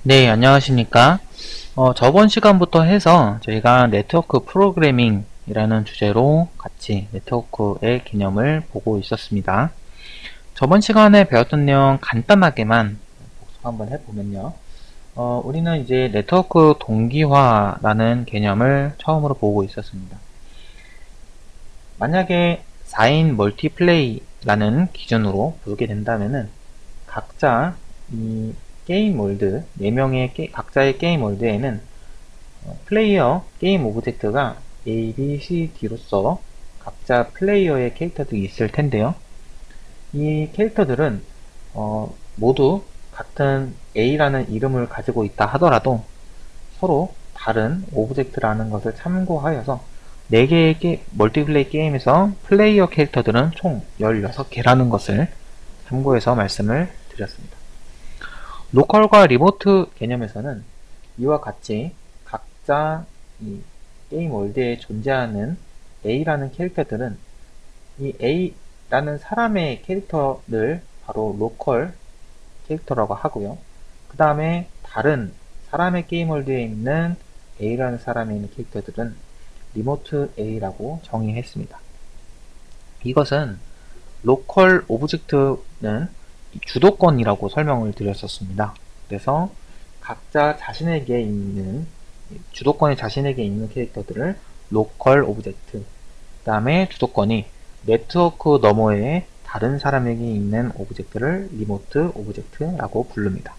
네, 안녕하십니까. 저번 시간부터 해서 저희가 네트워크 프로그래밍이라는 주제로 같이 네트워크의 개념을 보고 있었습니다. 저번 시간에 배웠던 내용 간단하게만 복습 한번 해보면요. 우리는 이제 네트워크 동기화라는 개념을 처음으로 보고 있었습니다. 만약에 4인 멀티플레이라는 기준으로 보게 된다면은 각자 이 게임 월드, 4명의 각자의 게임 월드에는 플레이어 게임 오브젝트가 A, B, C, D로서 각자 플레이어의 캐릭터들이 있을 텐데요. 이 캐릭터들은 모두 같은 A라는 이름을 가지고 있다 하더라도 서로 다른 오브젝트라는 것을 참고하여서 4개의 멀티플레이 게임에서 플레이어 캐릭터들은 총 16개라는 것을 참고해서 말씀을 드렸습니다. 로컬과 리모트 개념에서는 이와 같이 각자 이 게임 월드에 존재하는 A라는 캐릭터들은 이 A라는 사람의 캐릭터를 바로 로컬 캐릭터라고 하고요. 그 다음에 다른 사람의 게임 월드에 있는 A라는 사람에 있는 캐릭터들은 리모트 A라고 정의했습니다. 이것은 로컬 오브젝트는 주도권이라고 설명을 드렸었습니다. 그래서 각자 자신에게 있는 주도권이 자신에게 있는 캐릭터들을 로컬 오브젝트, 그 다음에 주도권이 네트워크 너머에 다른 사람에게 있는 오브젝트를 리모트 오브젝트라고 부릅니다.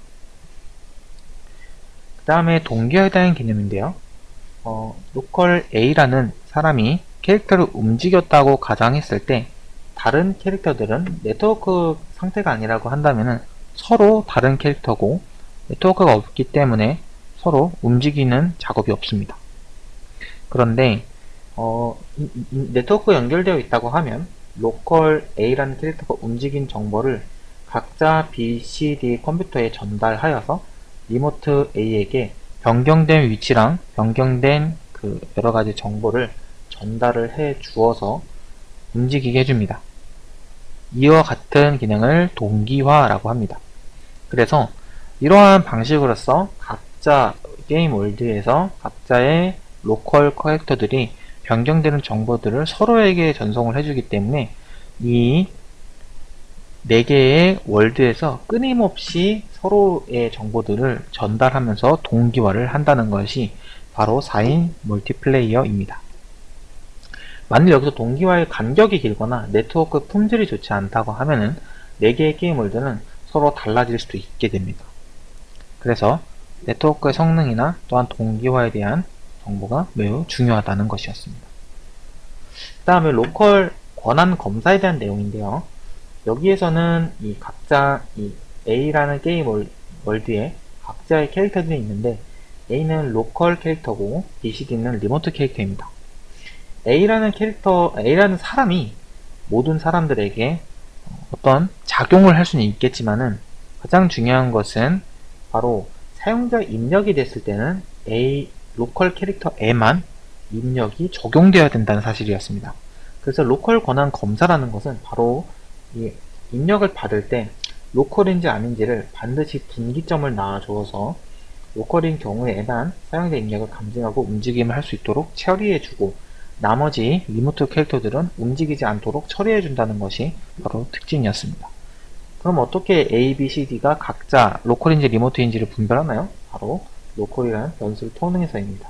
그 다음에 동기화에 대한 개념인데요. 로컬 A라는 사람이 캐릭터를 움직였다고 가정했을 때 다른 캐릭터들은 네트워크 상태가 아니라고 한다면 서로 다른 캐릭터고 네트워크가 없기 때문에 서로 움직이는 작업이 없습니다. 그런데 네트워크 연결되어 있다고 하면 로컬 A라는 캐릭터가 움직인 정보를 각자 B, C, D 컴퓨터에 전달하여서 리모트 A에게 변경된 위치랑 변경된 그 여러가지 정보를 전달을 해 주어서 움직이게 해줍니다. 이와 같은 기능을 동기화라고 합니다. 그래서 이러한 방식으로서 각자 게임 월드에서 각자의 로컬 캐릭터들이 변경되는 정보들을 서로에게 전송을 해주기 때문에 이 4개의 월드에서 끊임없이 서로의 정보들을 전달하면서 동기화를 한다는 것이 바로 4인 멀티플레이어입니다. 만일 여기서 동기화의 간격이 길거나 네트워크 품질이 좋지 않다고 하면은 4개의 게임 월드는 서로 달라질 수도 있게 됩니다. 그래서 네트워크의 성능이나 또한 동기화에 대한 정보가 매우 중요하다는 것이었습니다. 그 다음에 로컬 권한 검사에 대한 내용인데요. 여기에서는 이 각자 이 A라는 게임 월드에 각자의 캐릭터들이 있는데 A는 로컬 캐릭터고 B, C, D는 리모트 캐릭터입니다. A라는 사람이 모든 사람들에게 어떤 작용을 할 수는 있겠지만은 가장 중요한 것은 바로 사용자 입력이 됐을 때는 A 로컬 캐릭터에만 입력이 적용되어야 된다는 사실이었습니다. 그래서 로컬 권한 검사라는 것은 바로 이 입력을 받을 때 로컬인지 아닌지를 반드시 분기점을 나와주어서 로컬인 경우에만 사용자 입력을 감지하고 움직임을 할 수 있도록 처리해주고 나머지 리모트 캐릭터들은 움직이지 않도록 처리해준다는 것이 바로 특징이었습니다. 그럼 어떻게 A, B, C, D가 각자 로컬인지 리모트인지를 분별하나요? 바로 로컬이라는 변수를 통해서입니다.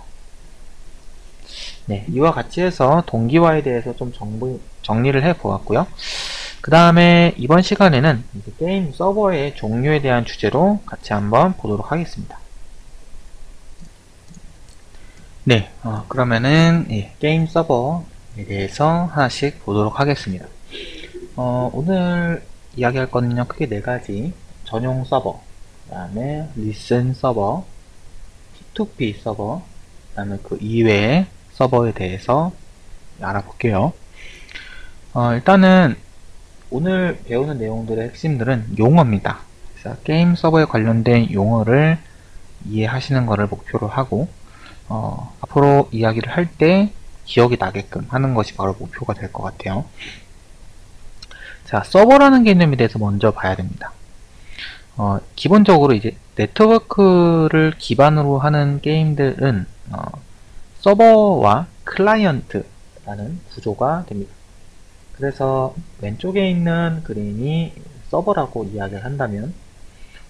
네, 이와 같이 해서 동기화에 대해서 좀 정리를 해보았고요. 그 다음에 이번 시간에는 게임 서버의 종류에 대한 주제로 같이 한번 보도록 하겠습니다. 네, 그러면은 게임 서버에 대해서 하나씩 보도록 하겠습니다. 오늘 이야기할 거는요 크게 4가지: 전용 서버, 그 다음에 리슨 서버, P2P 서버, 그 다음에 그 이외의 서버에 대해서 알아볼게요. 일단은 오늘 배우는 내용들의 핵심들은 용어입니다. 그래서 게임 서버에 관련된 용어를 이해하시는 것을 목표로 하고 앞으로 이야기를 할 때 기억이 나게끔 하는 것이 바로 목표가 될 것 같아요. 자, 서버라는 개념에 대해서 먼저 봐야 됩니다. 기본적으로 이제 네트워크를 기반으로 하는 게임들은 서버와 클라이언트라는 구조가 됩니다. 그래서 왼쪽에 있는 그림이 서버라고 이야기를 한다면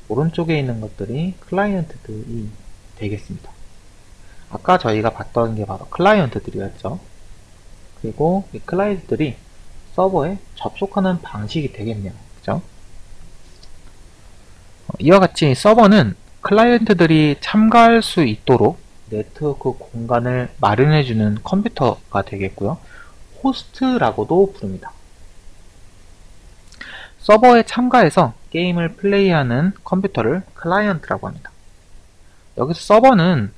오른쪽에 있는 것들이 클라이언트들이 되겠습니다. 아까 저희가 봤던 게 바로 클라이언트들이었죠. 그리고 이 클라이언트들이 서버에 접속하는 방식이 되겠네요. 그죠? 이와 같이 서버는 클라이언트들이 참가할 수 있도록 네트워크 공간을 마련해주는 컴퓨터가 되겠고요. 호스트라고도 부릅니다. 서버에 참가해서 게임을 플레이하는 컴퓨터를 클라이언트라고 합니다. 여기서 서버는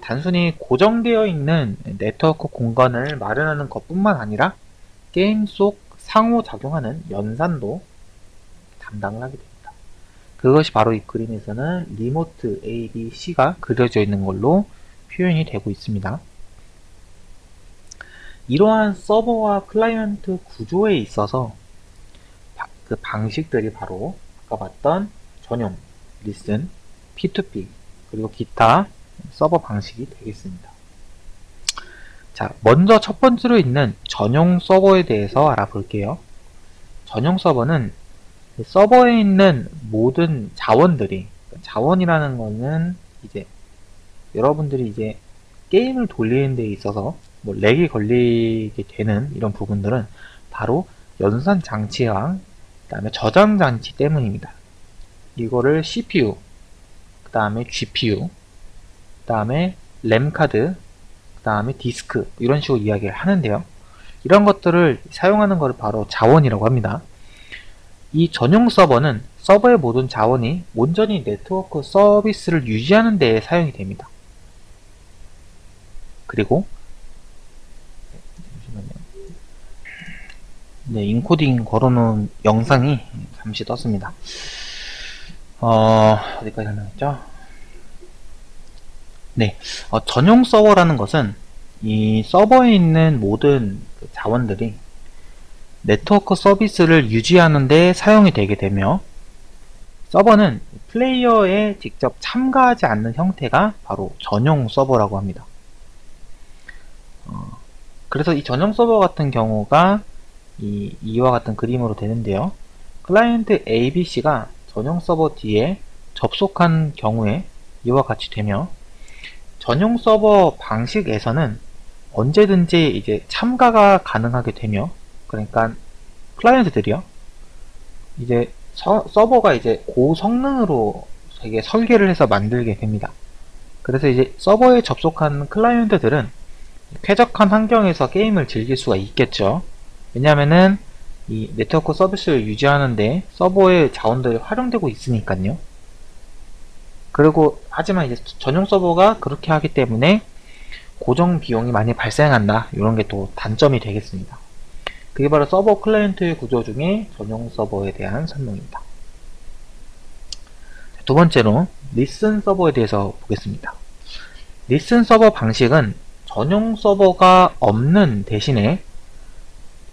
단순히 고정되어 있는 네트워크 공간을 마련하는 것뿐만 아니라 게임 속 상호작용하는 연산도 담당을 하게 됩니다. 그것이 바로 이 그림에서는 리모트 ADC가 그려져 있는 걸로 표현이 되고 있습니다. 이러한 서버와 클라이언트 구조에 있어서 그 방식들이 바로 아까 봤던 전용, 리슨, P2P, 그리고 기타 서버 방식이 되겠습니다. 자, 먼저 첫 번째로 있는 전용 서버에 대해서 알아볼게요. 전용 서버는 서버에 있는 모든 자원들이, 자원이라는 거는 이제 여러분들이 이제 게임을 돌리는 데 있어서 뭐 렉이 걸리게 되는 이런 부분들은 바로 연산 장치랑 그 다음에 저장 장치 때문입니다. 이거를 CPU, 그 다음에 GPU, 그 다음에 램 카드, 그 다음에 디스크 이런 식으로 이야기를 하는데요. 이런 것들을 사용하는 것을 바로 자원이라고 합니다. 이 전용 서버는 서버의 모든 자원이 온전히 네트워크 서비스를 유지하는 데 사용이 됩니다. 그리고 네, 인코딩 걸어놓은 영상이 잠시 떴습니다. 어디까지 설명했죠? 네, 전용 서버라는 것은 이 서버에 있는 모든 자원들이 네트워크 서비스를 유지하는 데 사용이 되게 되며 서버는 플레이어에 직접 참가하지 않는 형태가 바로 전용 서버라고 합니다. 그래서 이 전용 서버 같은 경우가 이와 같은 그림으로 되는데요. 클라이언트 ABC가 전용 서버 D에 접속한 경우에 이와 같이 되며 전용 서버 방식에서는 언제든지 이제 참가가 가능하게 되며 그러니까 클라이언트들이요. 이제 서버가 이제 고성능으로 되게 설계를 해서 만들게 됩니다. 그래서 이제 서버에 접속한 클라이언트들은 쾌적한 환경에서 게임을 즐길 수가 있겠죠. 왜냐하면은 이 네트워크 서비스를 유지하는데 서버의 자원들이 활용되고 있으니까요. 그리고 하지만 이제 전용 서버가 그렇게 하기 때문에 고정 비용이 많이 발생한다. 이런 게 또 단점이 되겠습니다. 그게 바로 서버 클라이언트의 구조 중에 전용 서버에 대한 설명입니다. 두 번째로 리슨 서버에 대해서 보겠습니다. 리슨 서버 방식은 전용 서버가 없는 대신에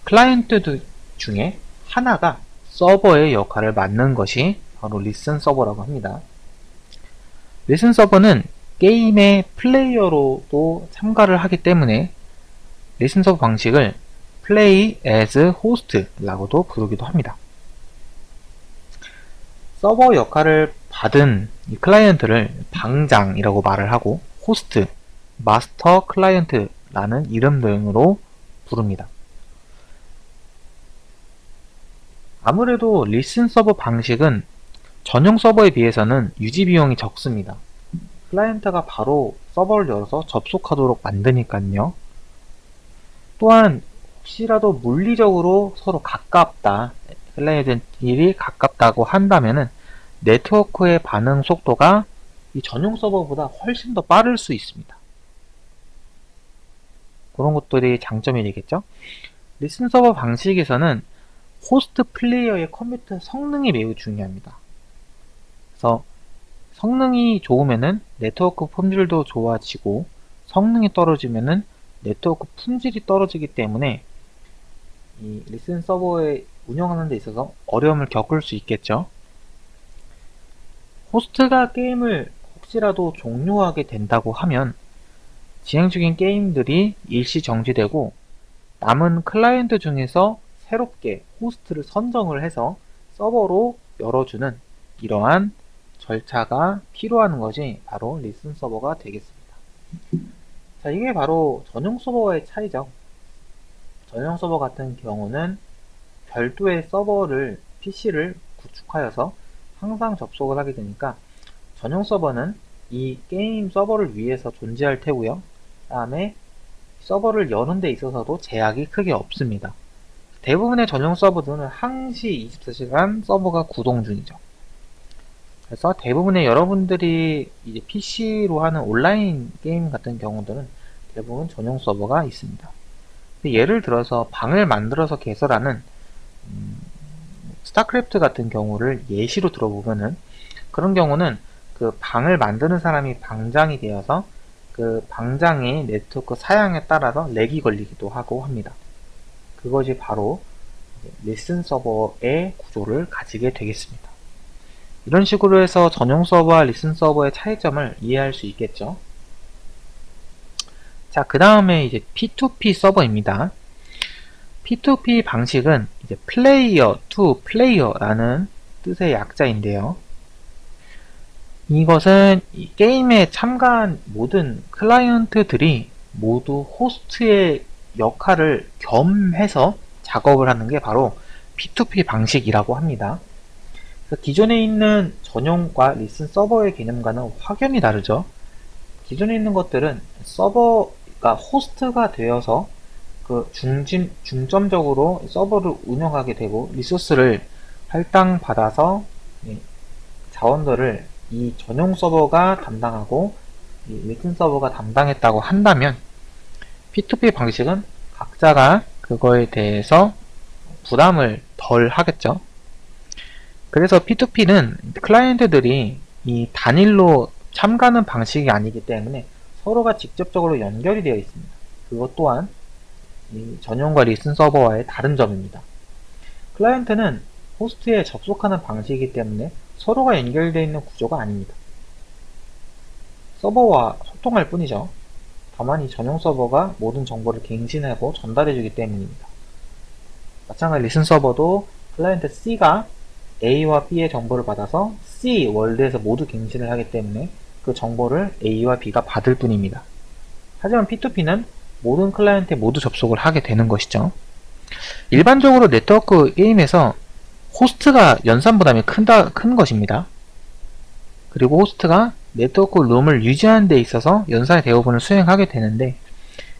클라이언트 중에 하나가 서버의 역할을 맡는 것이 바로 리슨 서버라고 합니다. 리슨 서버는 게임의 플레이어로도 참가를 하기 때문에 리슨 서버 방식을 Play as Host 라고도 부르기도 합니다. 서버 역할을 받은 이 클라이언트를 방장이라고 말을 하고 호스트, 마스터 클라이언트라는 이름 등으로 부릅니다. 아무래도 리슨 서버 방식은 전용 서버에 비해서는 유지 비용이 적습니다. 클라이언트가 바로 서버를 열어서 접속하도록 만드니까요. 또한 혹시라도 물리적으로 서로 가깝다, 클라이언트들이 가깝다고 한다면은 네트워크의 반응 속도가 이 전용 서버보다 훨씬 더 빠를 수 있습니다. 그런 것들이 장점이 되겠죠. 리슨 서버 방식에서는 호스트 플레이어의 컴퓨터 성능이 매우 중요합니다. 그래서 성능이 좋으면은 네트워크 품질도 좋아지고 성능이 떨어지면은 네트워크 품질이 떨어지기 때문에 이 리슨 서버에 운영하는 데 있어서 어려움을 겪을 수 있겠죠. 호스트가 게임을 혹시라도 종료하게 된다고 하면 진행 중인 게임들이 일시 정지되고 남은 클라이언트 중에서 새롭게 호스트를 선정을 해서 서버로 열어주는 이러한 절차가 필요한 것이 바로 리슨 서버가 되겠습니다. 자, 이게 바로 전용 서버와의 차이죠. 전용 서버 같은 경우는 별도의 서버를, PC를 구축하여서 항상 접속을 하게 되니까 전용 서버는 이 게임 서버를 위해서 존재할 테고요. 그 다음에 서버를 여는 데 있어서도 제약이 크게 없습니다. 대부분의 전용 서버들은 항시 24시간 서버가 구동 중이죠. 그래서 대부분의 여러분들이 이제 PC로 하는 온라인 게임 같은 경우들은 대부분 전용 서버가 있습니다. 예를 들어서 방을 만들어서 개설하는 스타크래프트 같은 경우를 예시로 들어보면은 그런 경우는 그 방을 만드는 사람이 방장이 되어서 그 방장의 네트워크 사양에 따라서 렉이 걸리기도 하고 합니다. 그것이 바로 리슨 서버의 구조를 가지게 되겠습니다. 이런 식으로 해서 전용 서버와 리슨 서버의 차이점을 이해할 수 있겠죠. 자, 그 다음에 이제 P2P 서버입니다. P2P 방식은 이제 플레이어 투 플레이어라는 뜻의 약자인데요. 이것은 이 게임에 참가한 모든 클라이언트들이 모두 호스트의 역할을 겸해서 작업을 하는 게 바로 P2P 방식이라고 합니다. 기존에 있는 전용과 리슨 서버의 개념과는 확연히 다르죠. 기존에 있는 것들은 서버가 호스트가 되어서 그 중점적으로 서버를 운영하게 되고 리소스를 할당받아서 자원들을 이 전용 서버가 담당하고 이 리슨 서버가 담당했다고 한다면 P2P 방식은 각자가 그거에 대해서 부담을 덜 하겠죠. 그래서 P2P는 클라이언트들이 이 단일로 참가하는 방식이 아니기 때문에 서로가 직접적으로 연결이 되어 있습니다. 그것 또한 이 전용과 리슨 서버와의 다른 점입니다. 클라이언트는 호스트에 접속하는 방식이기 때문에 서로가 연결되어 있는 구조가 아닙니다. 서버와 소통할 뿐이죠. 다만 이 전용 서버가 모든 정보를 갱신하고 전달해주기 때문입니다. 마찬가지로 리슨 서버도 클라이언트 C가 A와 B의 정보를 받아서 C 월드에서 모두 갱신을 하기 때문에 그 정보를 A와 B가 받을 뿐입니다. 하지만 P2P는 모든 클라이언트에 모두 접속을 하게 되는 것이죠. 일반적으로 네트워크 게임에서 호스트가 연산 부담이 큰 것입니다. 그리고 호스트가 네트워크 룸을 유지하는 데 있어서 연산의 대부분을 수행하게 되는데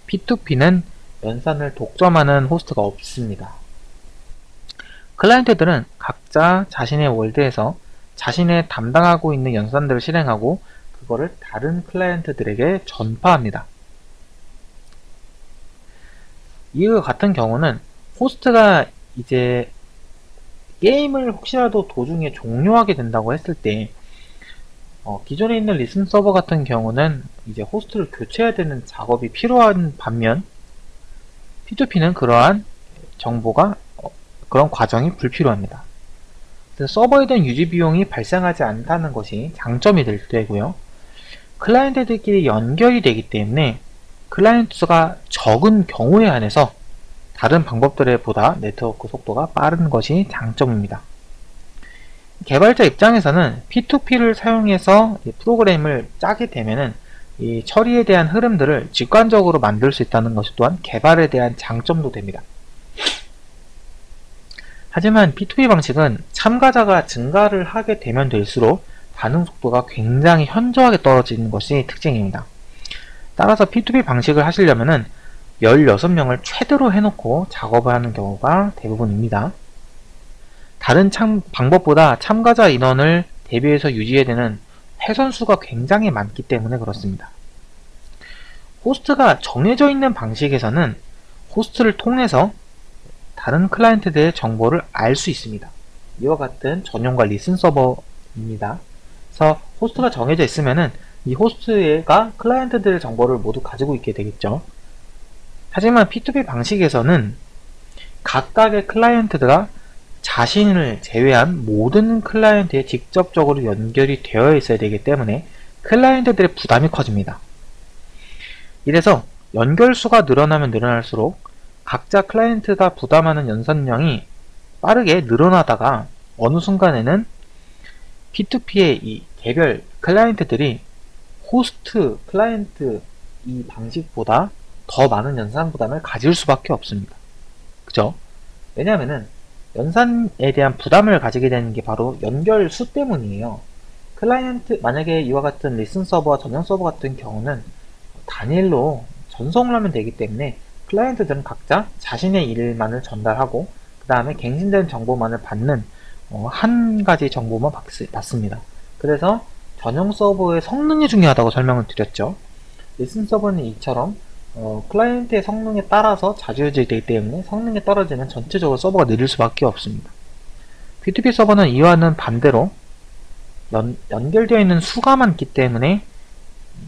P2P는 연산을 독점하는 호스트가 없습니다. 클라이언트들은 각자 자신의 월드에서 자신의 담당하고 있는 연산들을 실행하고 그거를 다른 클라이언트들에게 전파합니다. 이와 같은 경우는 호스트가 이제 게임을 혹시라도 도중에 종료하게 된다고 했을 때 기존에 있는 리슨 서버 같은 경우는 이제 호스트를 교체해야 되는 작업이 필요한 반면 P2P는 그러한 정보가 그런 과정이 불필요합니다. 서버에 대한 유지 비용이 발생하지 않다는 것이 장점이 될 때고요. 클라이언트들끼리 연결이 되기 때문에 클라이언트 수가 적은 경우에 한해서 다른 방법들에 보다 네트워크 속도가 빠른 것이 장점입니다. 개발자 입장에서는 P2P를 사용해서 프로그램을 짜게 되면은 이 처리에 대한 흐름들을 직관적으로 만들 수 있다는 것이 또한 개발에 대한 장점도 됩니다. 하지만 P2P 방식은 참가자가 증가를 하게 되면 될수록 반응 속도가 굉장히 현저하게 떨어지는 것이 특징입니다. 따라서 P2P 방식을 하시려면은 16명을 최대로 해놓고 작업을 하는 경우가 대부분입니다. 다른 방법보다 참가자 인원을 대비해서 유지해야 되는 회선수가 굉장히 많기 때문에 그렇습니다. 호스트가 정해져 있는 방식에서는 호스트를 통해서 다른 클라이언트들의 정보를 알 수 있습니다. 이와 같은 전용과 리슨 서버입니다. 그래서 호스트가 정해져 있으면은 이 호스트가 클라이언트들의 정보를 모두 가지고 있게 되겠죠. 하지만 P2P 방식에서는 각각의 클라이언트가 자신을 제외한 모든 클라이언트에 직접적으로 연결이 되어 있어야 되기 때문에 클라이언트들의 부담이 커집니다. 이래서 연결수가 늘어나면 늘어날수록 각자 클라이언트가 부담하는 연산량이 빠르게 늘어나다가 어느 순간에는 P2P의 이 개별 클라이언트들이 호스트 클라이언트 이 방식보다 더 많은 연산 부담을 가질 수밖에 없습니다. 그죠? 왜냐하면은 연산에 대한 부담을 가지게 되는 게 바로 연결 수 때문이에요. 클라이언트, 만약에 이와 같은 리슨 서버와 전용 서버 같은 경우는 단일로 전송을 하면 되기 때문에 클라이언트들은 각자 자신의 일만을 전달하고 그 다음에 갱신된 정보만을 받는 한 가지 정보만 받습니다. 그래서 전용 서버의 성능이 중요하다고 설명을 드렸죠. 리슨 서버는 이처럼 클라이언트의 성능에 따라서 좌지우지되기 때문에 성능이 떨어지면 전체적으로 서버가 느릴 수밖에 없습니다. P2P 서버는 이와는 반대로 연결되어 있는 수가 많기 때문에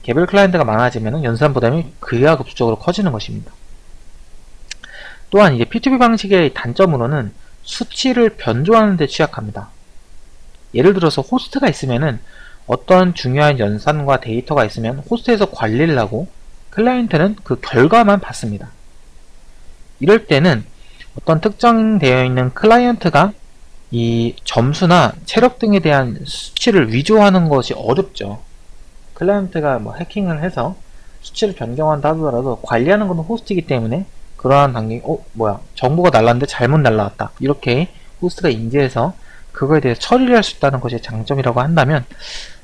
개별 클라이언트가 많아지면 연산 부담이 그야 급수적으로 커지는 것입니다. 또한 이제 P2P 방식의 단점으로는 수치를 변조하는 데 취약합니다. 예를 들어서 호스트가 있으면은 어떤 중요한 연산과 데이터가 있으면 호스트에서 관리를 하고 클라이언트는 그 결과만 받습니다. 이럴 때는 어떤 특정되어 있는 클라이언트가 이 점수나 체력 등에 대한 수치를 위조하는 것이 어렵죠. 클라이언트가 뭐 해킹을 해서 수치를 변경한다 하더라도 관리하는 것은 호스트이기 때문에 그러한 단계, 뭐야, 정보가 날랐는데 잘못 날라왔다. 이렇게 호스트가 인지해서 그거에 대해서 처리를 할 수 있다는 것이 장점이라고 한다면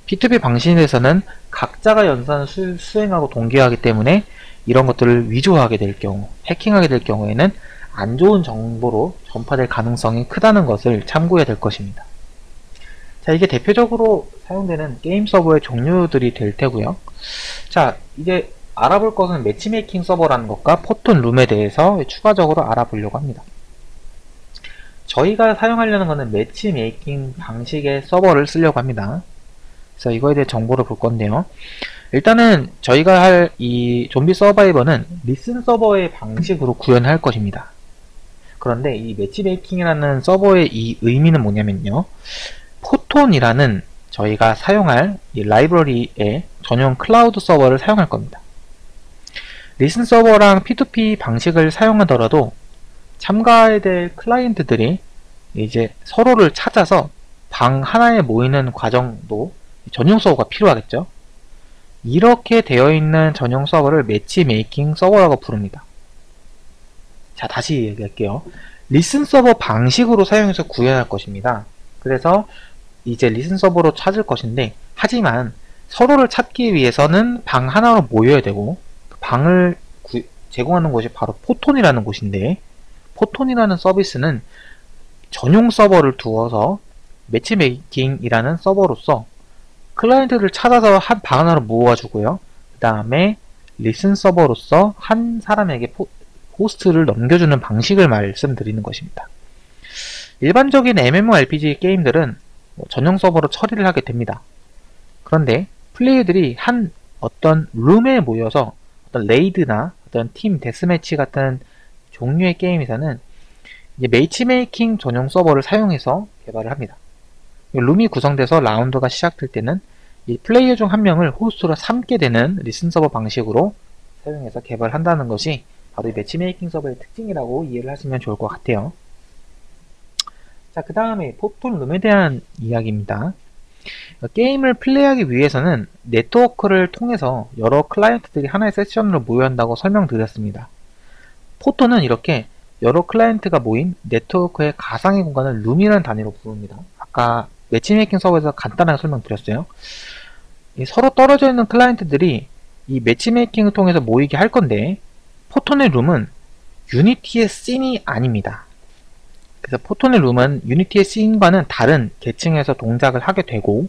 P2P 방식에서는 각자가 연산을 수행하고 동기화하기 때문에 이런 것들을 위조하게 될 경우, 해킹하게 될 경우에는 안 좋은 정보로 전파될 가능성이 크다는 것을 참고해야 될 것입니다. 자, 이게 대표적으로 사용되는 게임 서버의 종류들이 될 테고요. 자, 이제 알아볼 것은 매치메이킹 서버라는 것과 포톤 룸에 대해서 추가적으로 알아보려고 합니다. 저희가 사용하려는 것은 매치메이킹 방식의 서버를 쓰려고 합니다. 그래서 이거에 대해 정보를 볼 건데요. 일단은 저희가 할 이 좀비 서바이버는 리슨 서버의 방식으로 구현할 것입니다. 그런데 이 매치메이킹이라는 서버의 이 의미는 뭐냐면요. 포톤이라는 저희가 사용할 이 라이브러리의 전용 클라우드 서버를 사용할 겁니다. 리슨 서버랑 P2P 방식을 사용하더라도 참가해야 될 클라이언트들이 이제 서로를 찾아서 방 하나에 모이는 과정도 전용 서버가 필요하겠죠. 이렇게 되어 있는 전용 서버를 매치메이킹 서버라고 부릅니다. 자, 다시 얘기할게요. 리슨 서버 방식으로 사용해서 구현할 것입니다. 그래서 이제 리슨 서버로 찾을 것인데, 하지만 서로를 찾기 위해서는 방 하나로 모여야 되고, 방을 제공하는 곳이 바로 포톤이라는 곳인데, 포톤이라는 서비스는 전용 서버를 두어서 매치메이킹이라는 서버로서 클라이언트를 찾아서 한 방 하나로 모아주고요. 그 다음에 리슨 서버로서 한 사람에게 호스트를 넘겨주는 방식을 말씀드리는 것입니다. 일반적인 MMORPG 게임들은 전용 서버로 처리를 하게 됩니다. 그런데 플레이어들이 한 어떤 룸에 모여서 어떤 레이드나 어떤 팀 데스매치 같은 종류의 게임에서는 이제 매치메이킹 전용 서버를 사용해서 개발을 합니다. 룸이 구성돼서 라운드가 시작될 때는 이 플레이어 중 한 명을 호스트로 삼게 되는 리슨 서버 방식으로 사용해서 개발한다는 것이 바로 이 매치메이킹 서버의 특징이라고 이해를 하시면 좋을 것 같아요. 자, 그 다음에 포톤 룸에 대한 이야기입니다. 게임을 플레이하기 위해서는 네트워크를 통해서 여러 클라이언트들이 하나의 세션으로 모여야 한다고 설명드렸습니다. 포톤은 이렇게 여러 클라이언트가 모인 네트워크의 가상의 공간을 룸이라는 단위로 부릅니다. 아까 매치메이킹 서버에서 간단하게 설명드렸어요. 서로 떨어져 있는 클라이언트들이 이 매치메이킹을 통해서 모이게 할 건데, 포톤의 룸은 유니티의 씬이 아닙니다. 그래서 포톤의 룸은 유니티의 씬과는 다른 계층에서 동작을 하게 되고,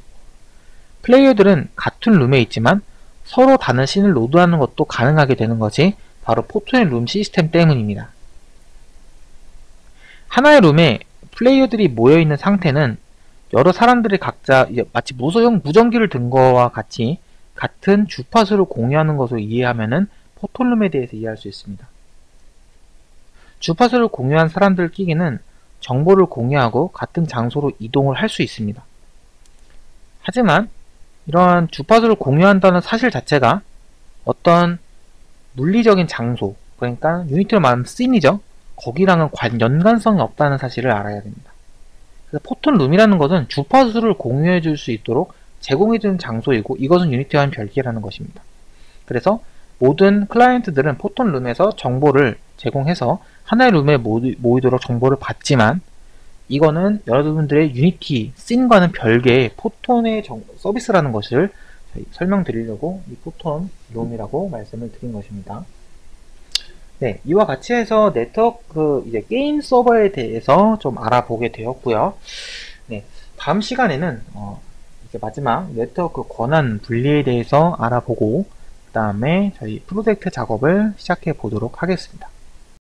플레이어들은 같은 룸에 있지만 서로 다른 씬을 로드하는 것도 가능하게 되는 것이 바로 포톤의 룸 시스템 때문입니다. 하나의 룸에 플레이어들이 모여있는 상태는 여러 사람들이 각자 마치 무소형 무전기를 든 거와 같이 같은 주파수를 공유하는 것으로 이해하면은 포톤룸에 대해서 이해할 수 있습니다. 주파수를 공유한 사람들 끼기는 정보를 공유하고 같은 장소로 이동을 할 수 있습니다. 하지만 이러한 주파수를 공유한다는 사실 자체가 어떤 물리적인 장소, 그러니까 유니티로 말하면 씬이죠. 거기랑은 연관성이 없다는 사실을 알아야 됩니다. 그래서 포톤룸이라는 것은 주파수를 공유해 줄 수 있도록 제공해 주는 장소이고, 이것은 유니티와는 별개라는 것입니다. 그래서 모든 클라이언트들은 포톤룸에서 정보를 제공해서 하나의 룸에 모이도록 정보를 받지만, 이거는 여러분들의 유니티 씬과는 별개의 포톤의 서비스라는 것을 설명드리려고 이 포톤룸이라고 말씀을 드린 것입니다. 네, 이와 같이 해서 네트워크 이제 게임 서버에 대해서 좀 알아보게 되었고요. 네, 다음 시간에는 이제 마지막 네트워크 권한 분리에 대해서 알아보고, 그 다음에 저희 프로젝트 작업을 시작해 보도록 하겠습니다.